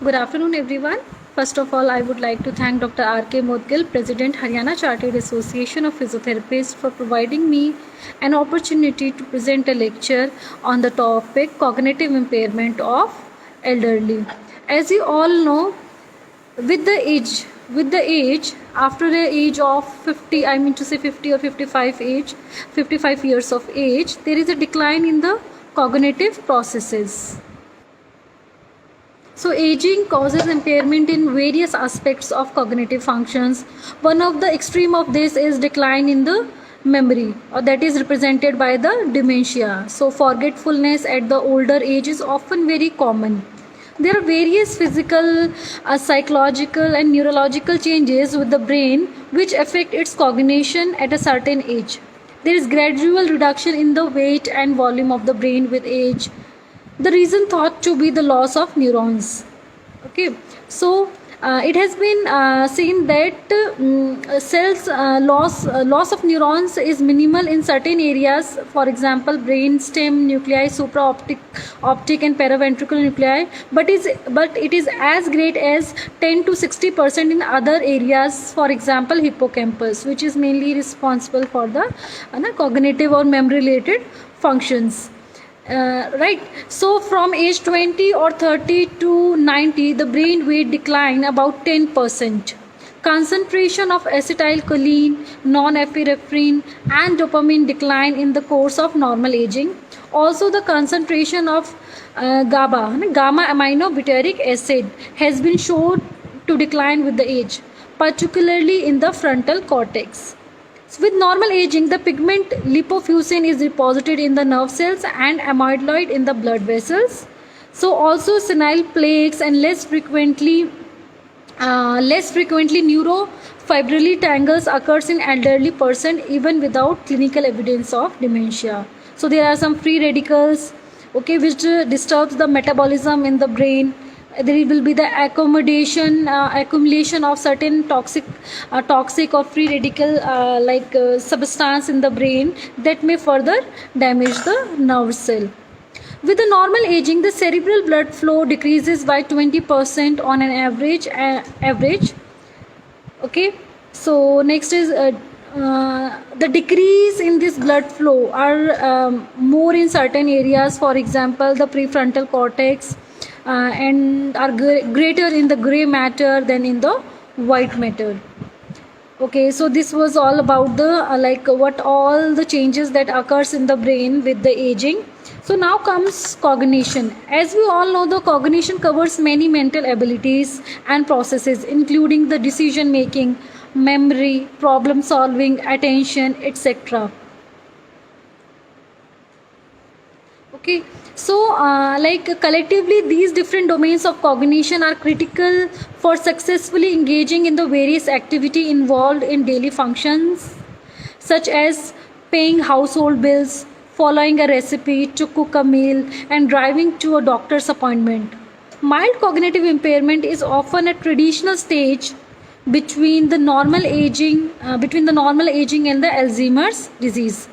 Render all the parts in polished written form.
Good afternoon, everyone. First of all, I would like to thank Dr. R.K. Modgil, President, Haryana Chartered Association of Physiotherapists, for providing me an opportunity to present a lecture on the topic cognitive impairment of elderly. As you all know, with the age, after the age of 50, I mean to say 50 or 55 years of age, there is a decline in the cognitive processes. So, aging causes impairment in various aspects of cognitive functions. One of the extreme of this is decline in the memory, or that is represented by the dementia. So, forgetfulness at the older age is often very common. There are various physical, psychological, and neurological changes with the brain which affect its cognition at a certain age. There is gradual reduction in the weight and volume of the brain with age. The reason thought to be the loss of neurons. Okay, so it has been seen that cells loss of neurons is minimal in certain areas. For example, brain stem nuclei, optic and paraventricular nuclei, but it is as great as 10 to 60% in other areas. For example, hippocampus, which is mainly responsible for the cognitive or memory related functions. Right, so from age 20 or 30 to 90, the brain weight decline about 10%. Concentration of acetylcholine, non-epinephrine, and dopamine decline in the course of normal aging. Also, the concentration of gamma aminobutyric acid has been shown to decline with the age, particularly in the frontal cortex. So with normal aging, the pigment lipofuscin is deposited in the nerve cells and amyloid in the blood vessels. So also senile plaques and less frequently neurofibrillary tangles occurs in elderly person even without clinical evidence of dementia. So there are some free radicals, okay, which disturbs the metabolism in the brain. There will be the accumulation of certain toxic or free radical substance in the brain that may further damage the nerve cell. With the normal aging, the cerebral blood flow decreases by 20% on an average. Okay, so next is the decrease in this blood flow are more in certain areas. For example, the prefrontal cortex, and are greater in the gray matter than in the white matter. Okay, so this was all about the what all the changes that occurs in the brain with the aging. So now comes cognition. As we all know, the cognition covers many mental abilities and processes, including the decision making, memory, problem solving, attention, etc. Okay, so collectively, these different domains of cognition are critical for successfully engaging in the various activity involved in daily functions, such as paying household bills, following a recipe to cook a meal, and driving to a doctor's appointment. Mild cognitive impairment is often a traditional stage between the normal aging and the Alzheimer's disease.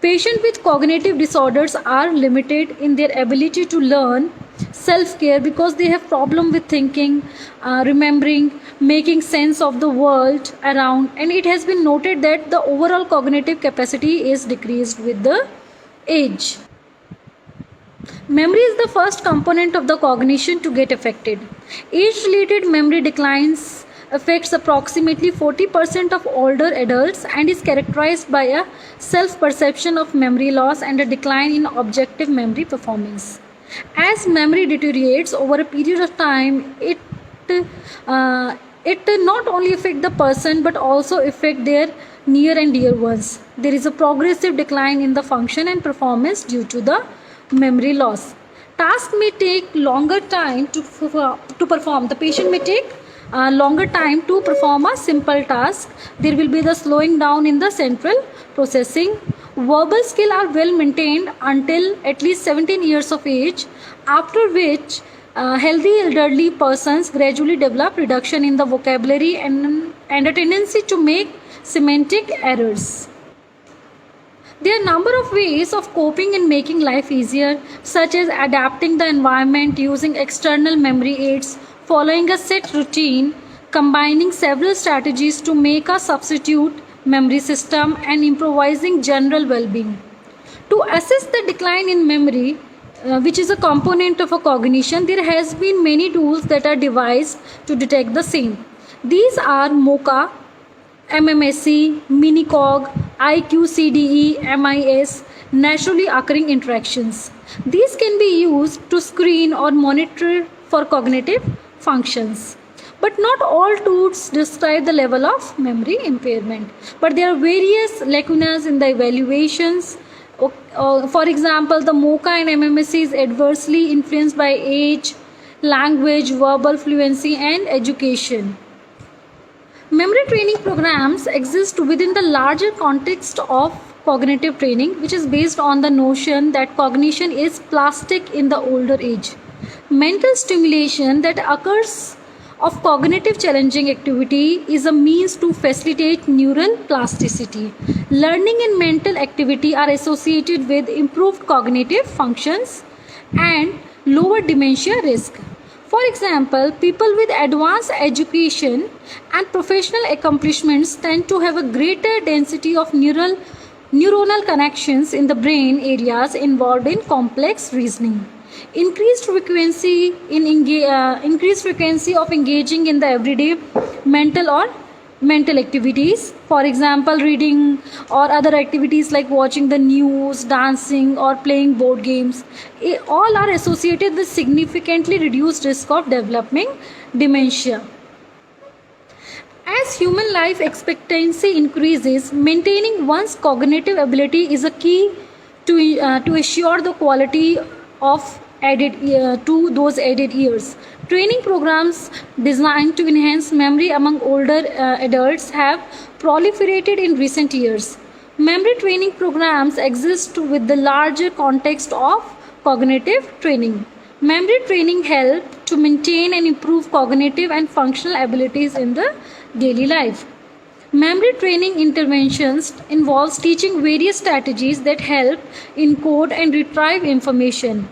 Patients with cognitive disorders are limited in their ability to learn self-care because they have problem with thinking, remembering, making sense of the world around, and it has been noted that the overall cognitive capacity is decreased with the age. Memory is the first component of the cognition to get affected. Age-related memory declines affects approximately 40% of older adults and is characterized by a self-perception of memory loss and a decline in objective memory performance. As memory deteriorates over a period of time, it not only affect the person but also affect their near and dear ones. There is a progressive decline in the function and performance due to the memory loss. Task may take longer time to perform. The patient may take longer time to perform a simple task. There will be the slowing down in the central processing. Verbal skill are well maintained until at least 17 years of age, after which healthy elderly persons gradually develop reduction in the vocabulary and a tendency to make semantic errors. There are a number of ways of coping and making life easier, such as adapting the environment using external memory aids. following a set routine, combining several strategies to make a substitute memory system, and improvising general well-being. To assess the decline in memory, which is a component of a cognition, there has been many tools that are devised to detect the same. These are MOCA, MMSE, Minicog, IQCDE, MIS, naturally occurring interactions. These can be used to screen or monitor for cognitive functions. But not all tools describe the level of memory impairment. But there are various lacunas in the evaluations. For example, the MOCA and MMSE is adversely influenced by age, language, verbal fluency, and education. Memory training programs exist within the larger context of cognitive training, which is based on the notion that cognition is plastic in the older age. Mental stimulation that occurs of cognitive challenging activity is a means to facilitate neural plasticity. Learning and mental activity are associated with improved cognitive functions and lower dementia risk. For example, people with advanced education and professional accomplishments tend to have a greater density of neuronal connections in the brain areas involved in complex reasoning. Increased frequency of engaging in the everyday mental activities, for example reading or other activities like watching the news, dancing, or playing board games, all are associated with significantly reduced risk of developing dementia. As human life expectancy increases, maintaining one's cognitive ability is a key to assure the quality of to those added years. Training programs designed to enhance memory among older adults have proliferated in recent years. Memory training programs exist with the larger context of cognitive training. Memory training helps to maintain and improve cognitive and functional abilities in the daily life. Memory training interventions involves teaching various strategies that help encode and retrieve information.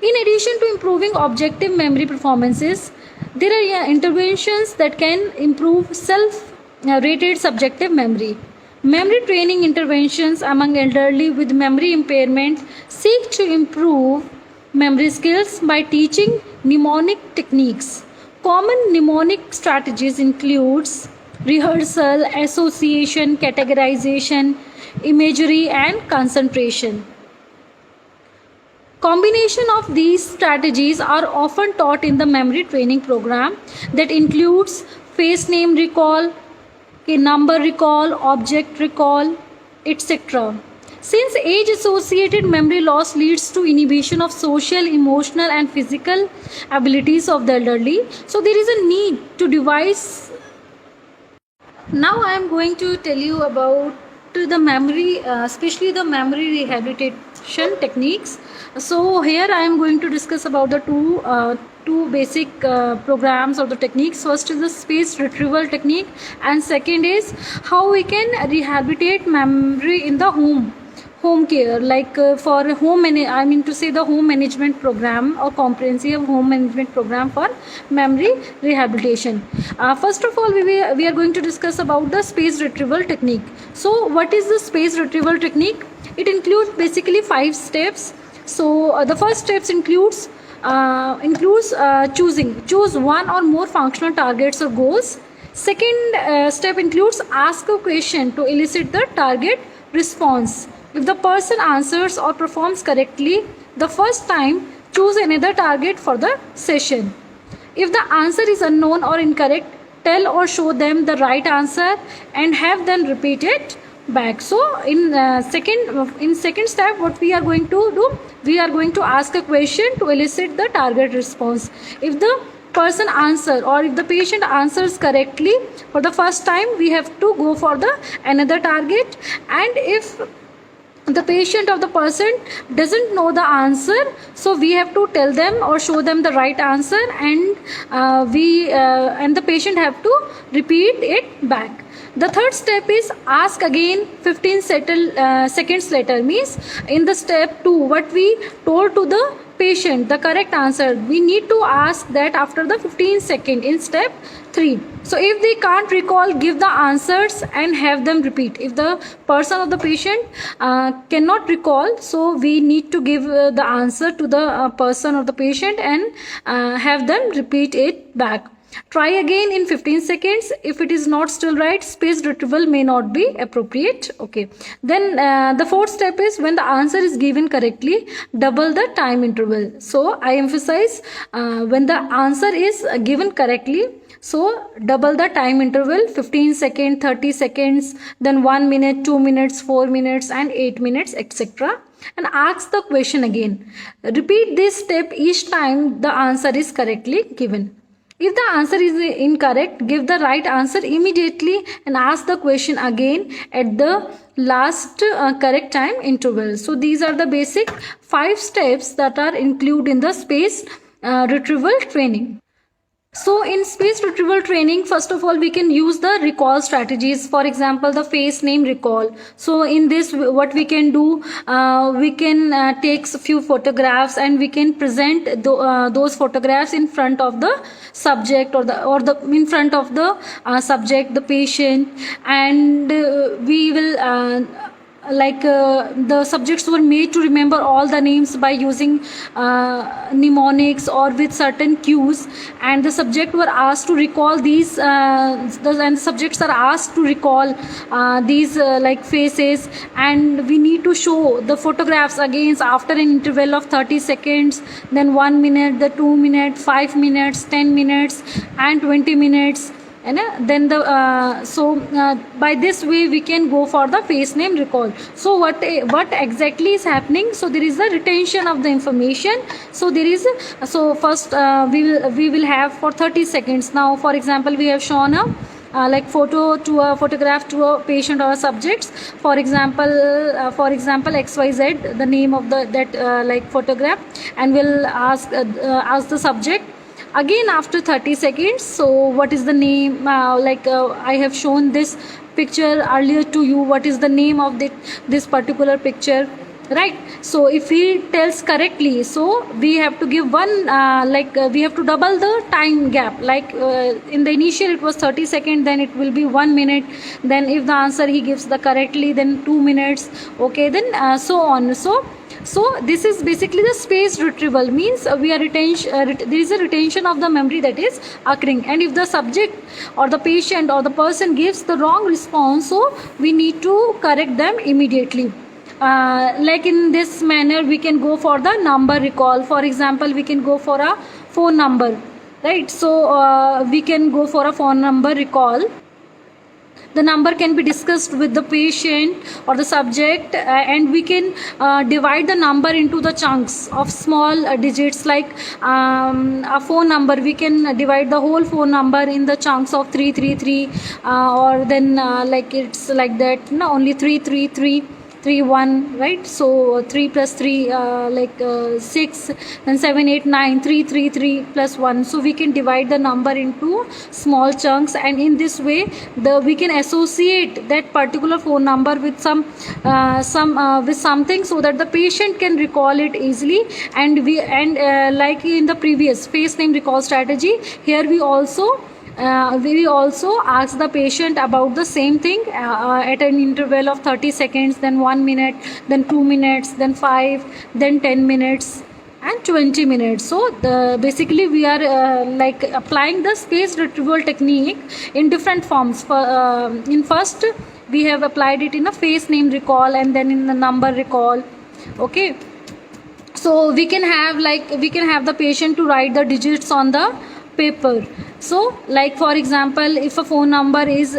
In addition to improving objective memory performances, there are interventions that can improve self-rated subjective memory. Memory training interventions among elderly with memory impairment seek to improve memory skills by teaching mnemonic techniques. Common mnemonic strategies includes rehearsal, association, categorization, imagery, and concentration. Combination of these strategies are often taught in the memory training program that includes face name recall, number recall, object recall, etc. Since age associated memory loss leads to inhibition of social, emotional, and physical abilities of the elderly, so there is a need to devise. Now I am going to tell you about the memory, especially the memory rehabilitation techniques. So here I am going to discuss about the two basic programs or the techniques. First is the space retrieval technique, and second is how we can rehabilitate memory in the home care, like for the home management program or comprehensive home management program for memory rehabilitation. First of all, we are going to discuss about the space retrieval technique. So what is the space retrieval technique? It includes basically 5 steps. So the first steps includes choose one or more functional targets or goals. Second step includes ask a question to elicit the target response. If the person answers or performs correctly the first time, choose another target for the session. If the answer is unknown or incorrect, tell or show them the right answer and have them repeat it back. So in second step, what we are going to do, we are going to ask a question to elicit the target response. If the person answer or if the patient answers correctly for the first time, we have to go for the another target. And if the patient or the person doesn't know the answer, so we have to tell them or show them the right answer, and the patient have to repeat it back. The third step is ask again 15 seconds later, means in the step 2 what we told to the patient the correct answer, we need to ask that after the 15 second in step 3. So if they can't recall, give the answers and have them repeat. If the person or the patient cannot recall, so we need to give the answer to the person or the patient and have them repeat it back. Try again in 15 seconds. If it is not still right, spaced retrieval may not be appropriate. Okay. Then the fourth step is when the answer is given correctly, double the time interval. So I emphasize when the answer is given correctly, so double the time interval, 15 seconds, 30 seconds, then 1 minute, 2 minutes, 4 minutes and 8 minutes, etc. And ask the question again. Repeat this step each time the answer is correctly given. If the answer is incorrect, give the right answer immediately and ask the question again at the last correct time interval. So these are the basic 5 steps that are included in the spaced retrieval training. So in spaced retrieval training, first of all, we can use the recall strategies. For example, the face name recall. So in this, what we can do, we can take a few photographs and we can present those photographs in front of the subject or the in front of the subject, the patient, and we will the subjects were made to remember all the names by using mnemonics or with certain cues, and the subject were asked to recall these and the subjects are asked to recall these faces, and we need to show the photographs again after an interval of 30 seconds, then 1 minute, the 2 minutes, 5 minutes, 10 minutes and 20 minutes. And then by this way we can go for the face name recall. So what exactly is happening? So there is a retention of the information. So there is first we will have for 30 seconds. Now for example, we have shown a photograph to a patient or a subjects. For example, XYZ, the name of that photograph, and we'll ask the subject again after 30 seconds. So what is the name? I have shown this picture earlier to you. What is the name of this particular picture, right? So if he tells correctly, so we have to give one we have to double the time gap. In the initial it was 30 seconds, then it will be 1 minute, then if the answer he gives the correctly, then 2 minutes, okay, then so on. So this is basically the spaced retrieval, means there is a retention of the memory that is occurring, and if the subject or the patient or the person gives the wrong response, so we need to correct them immediately. In this manner we can go for the number recall. For example, we can go for a phone number, right? So we can go for a phone number recall. The number can be discussed with the patient or the subject, and we can divide the number into the chunks of small digits. Like a phone number, we can divide the whole phone number in the chunks of 333, or then it's like that, no, only 333 3 1, right? So 3 plus 3 6, then 7 8 9, 3 3 3 plus 1. So we can divide the number into small chunks, and in this way we can associate that particular phone number with with something, so that the patient can recall it easily. And like in the previous face name recall strategy, here we also ask the patient about the same thing at an interval of 30 seconds, then 1 minute, then 2 minutes, then 5, then 10 minutes and 20 minutes. So basically we are applying the spaced retrieval technique in different forms. In first we have applied it in a face name recall, and then in the number recall. Okay, so we can have the patient to write the digits on the paper. So for example, if a phone number is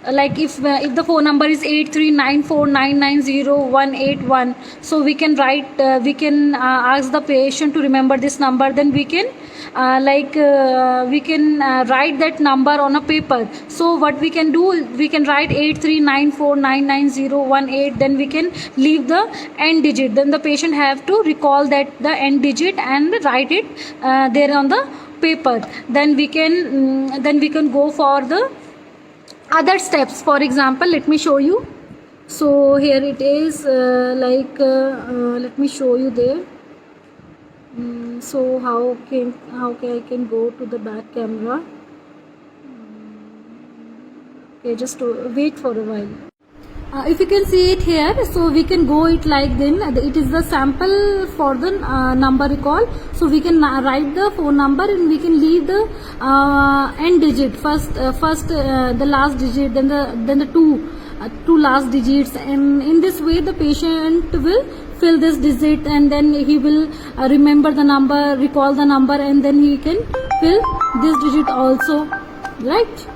if the phone number is 8394990181, so we can ask the patient to remember this number. Then we can write that number on a paper. So what we can do, we can write 8394990118, then we can leave the end digit. Then the patient have to recall the end digit and write it there on the paper. Then we can go for the other steps. For example, let me show you. So here it is, let me show you there. So how can I can go to the back camera? Okay, just to wait for a while. If you can see it here, so we can go it like then it is the sample for the number recall. So we can write the phone number and we can leave the end digit first, the last digit, then the two last digits, and in this way the patient will fill this digit, and then he will remember the number, recall the number, and then he can fill this digit also, right?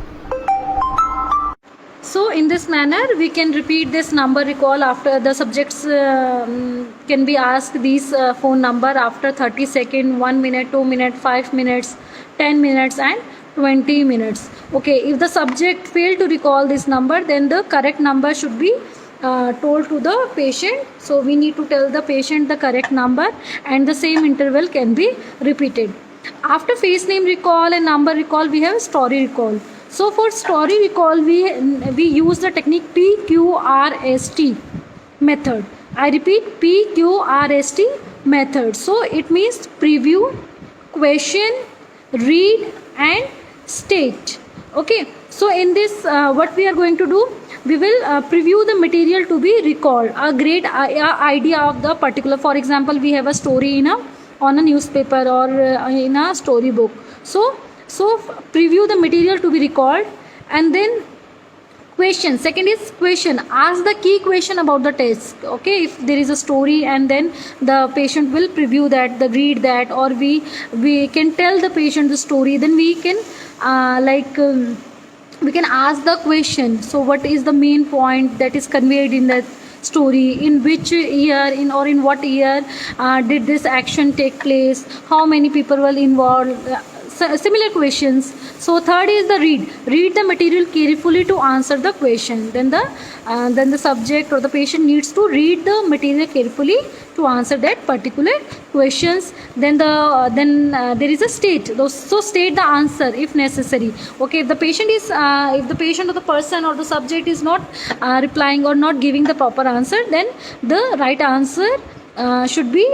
So in this manner we can repeat this number recall after the subjects can be asked these phone number after 30 seconds, 1 minute, 2 minutes, 5 minutes, 10 minutes and 20 minutes. Okay, if the subject failed to recall this number, then the correct number should be told to the patient. So we need to tell the patient the correct number, and the same interval can be repeated. After face name recall and number recall, we have story recall. So for story recall, we use the technique PQRST method. I repeat, PQRST method. So it means preview, question, read and state. Okay, so in this what we are going to do, we will preview the material to be recalled, a great idea of the particular. For example, we have a story on a newspaper or in a storybook. So preview the material to be recalled, and then question. Second is question. Ask the key question about the test. Okay, if there is a story, and then the patient will preview that, the read that, or we can tell the patient the story. Then we can we can ask the question. So what is the main point that is conveyed in that story? In which year, in what year did this action take place? How many people were involved? Similar questions. So third is the read the material carefully to answer the question. Then the subject or the patient needs to read the material carefully to answer that particular questions. Then there is a state. So state the answer if necessary. Okay, if the patient or the person or the subject is not replying or not giving the proper answer, then the right answer should be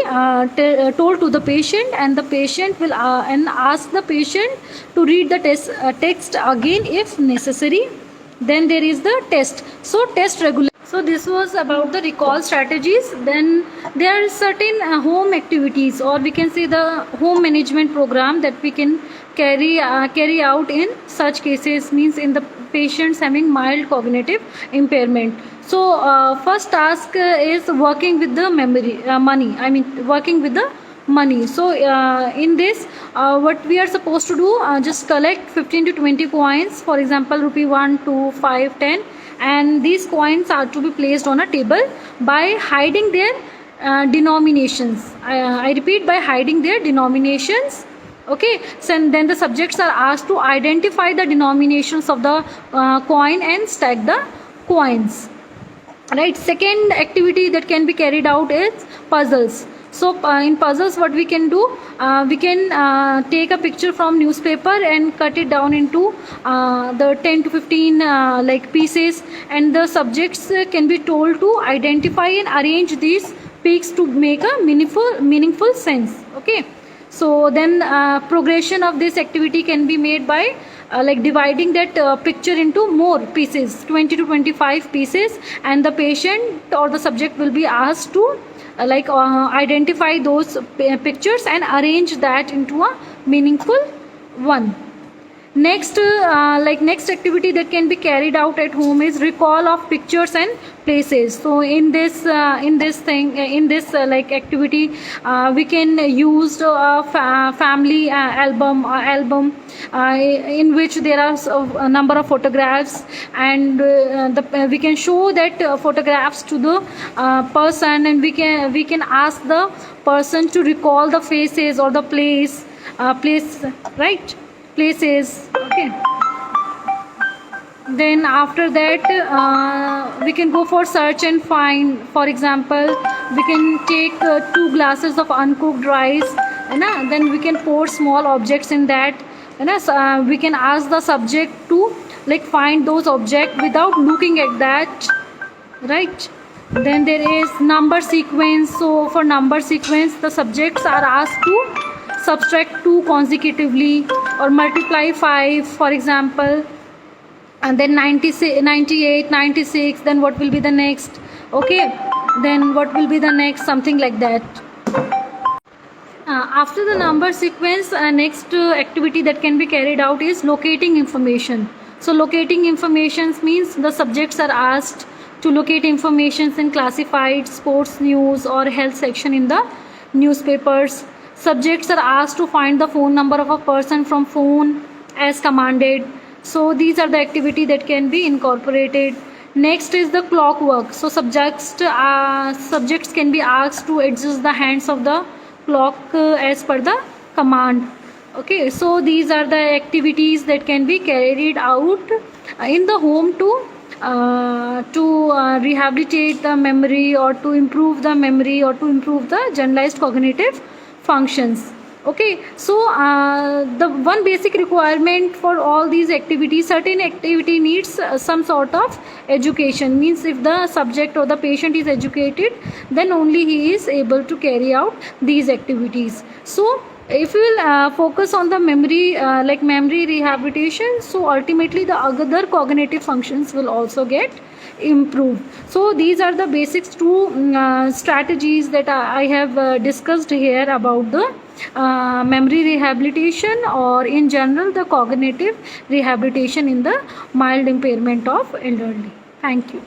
told to the patient, and the patient will and ask the patient to read the text again if necessary. Then there is the test. So test regular. So this was about the recall strategies. Then there are certain home activities, or we can say the home management program that we can carry out in such cases, means in the patients having mild cognitive impairment. So first task is working with the money. I mean working with the money. So in this what we are supposed to do, just collect 15 to 20 coins, for example rupee 1, 2, 5, 10, and these coins are to be placed on a table by hiding their denominations. I repeat, by hiding their denominations. Okay, so then the subjects are asked to identify the denominations of the coin and stack the coins. Right. Second activity that can be carried out is puzzles. So in puzzles, what we can do, we can take a picture from newspaper and cut it down into the 10 to 15 pieces, and the subjects can be told to identify and arrange these peaks to make a meaningful sense. Okay, so then progression of this activity can be made by dividing that picture into more pieces, 20 to 25 pieces, and the patient or the subject will be asked to identify those pictures and arrange that into a meaningful one. Next next activity that can be carried out at home is recall of pictures and places. So in this activity we can use a family album in which there are a number of photographs, and we can show that photographs to the person, and we can ask the person to recall the faces or the place, right, places. Okay, then after that we can go for search and find. For example, we can take 2 glasses of uncooked rice, then we can pour small objects in that, we can ask the subject to find those objects without looking at that, right. Then there is number sequence. So for number sequence, the subjects are asked to subtract 2 consecutively or multiply 5, for example, and then 96, 98, 96, then what will be the next? Okay, then what will be the next? Something like that. After the number sequence, next activity that can be carried out is locating information. So locating information means the subjects are asked to locate information in classified, sports news or health section in the newspapers. Subjects are asked to find the phone number of a person from phone as commanded. So these are the activity that can be incorporated. Next is the clockwork. So subjects can be asked to adjust the hands of the clock as per the command. Okay, so these are the activities that can be carried out in the home to rehabilitate the memory or to improve the memory or to improve the generalized cognitive functions. Okay, so the one basic requirement for all these activities, certain activity needs some sort of education. Means if the subject or the patient is educated, then only he is able to carry out these activities. So if we will focus on the memory, like memory rehabilitation, so ultimately the other cognitive functions will also get improved. So these are the basic two strategies that I have discussed here about the memory rehabilitation, or in general the cognitive rehabilitation in the mild impairment of elderly. Thank you.